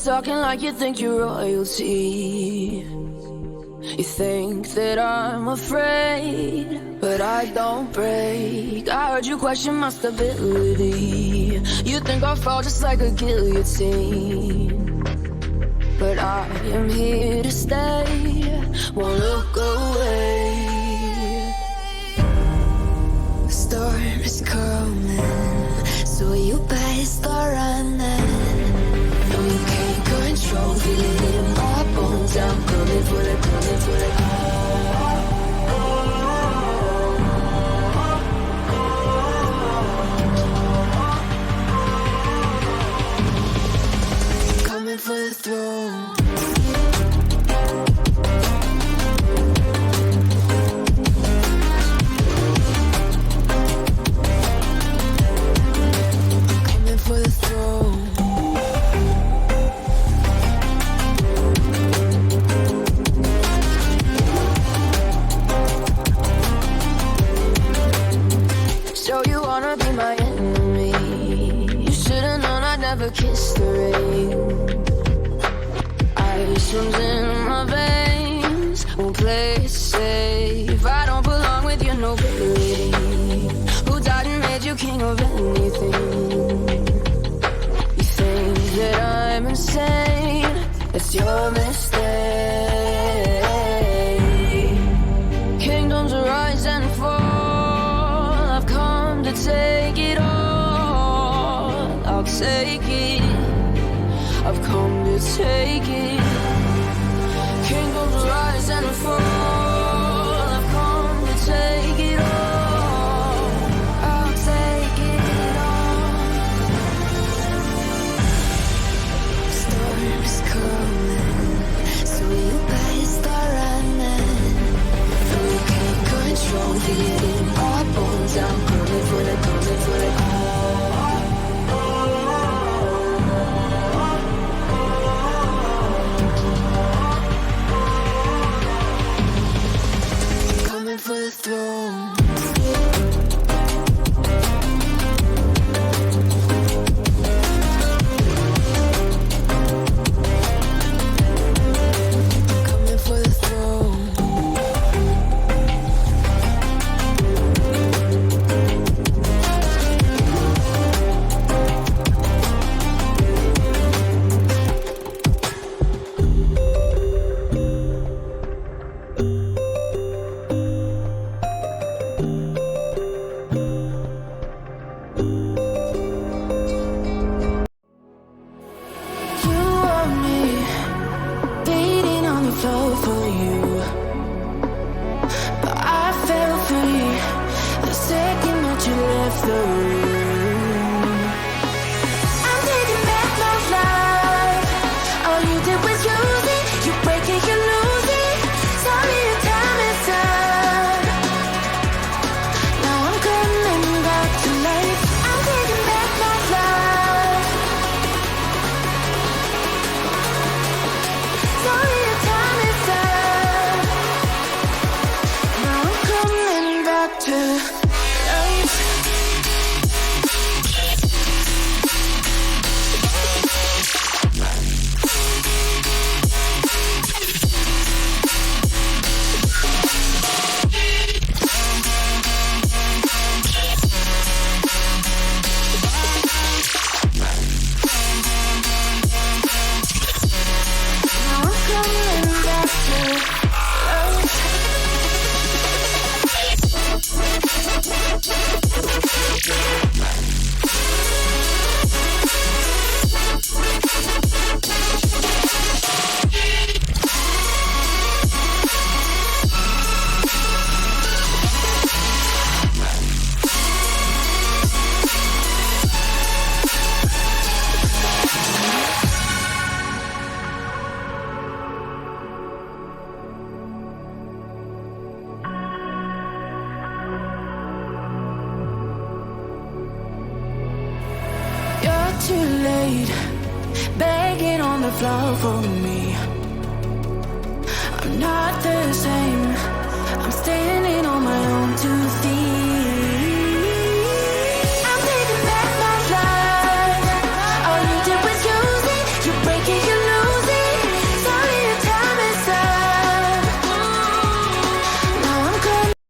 talking like you think you're royalty. You think that I'm afraid, but I don't break. I heard you question my stability. You think I'll fall just like a guillotine, but I am here to stay, won't look away. The storm is coming, so you better start running. No, you can't control, feel it in my bones. I'm coming for the, coming for the. Coming for the throne. Coming for the throne. So you wanna be my enemy? You should've known I'd never kiss the rain. Ice runs in my veins, won't play it safe. I don't belong with your nobility. Who died and made you king of anything? You think that I'm insane? That's your mistake. Kingdoms rise and fall. I've come to take it all. I'll take it. I've come to take it. Kingdoms rise and fall. I've come to take it all. I'll take it all. Storm is coming, so you better start running. No, you can't control, feel it in my bones. I'm coming for the, coming for the. Coming for the throne. Coming for the throne. You want me beating on the floor for you, but I fell free the second that you left the room. I'm taking back my life. All you did was use it. You break it, you lose it. Sorry, your time is up. Now I'm coming back to life. I'm taking back my life. Sorry, your time is up. Now I'm coming back to life. Now I'm coming back to life. You're too late, begging on the floor for me. I'm not the same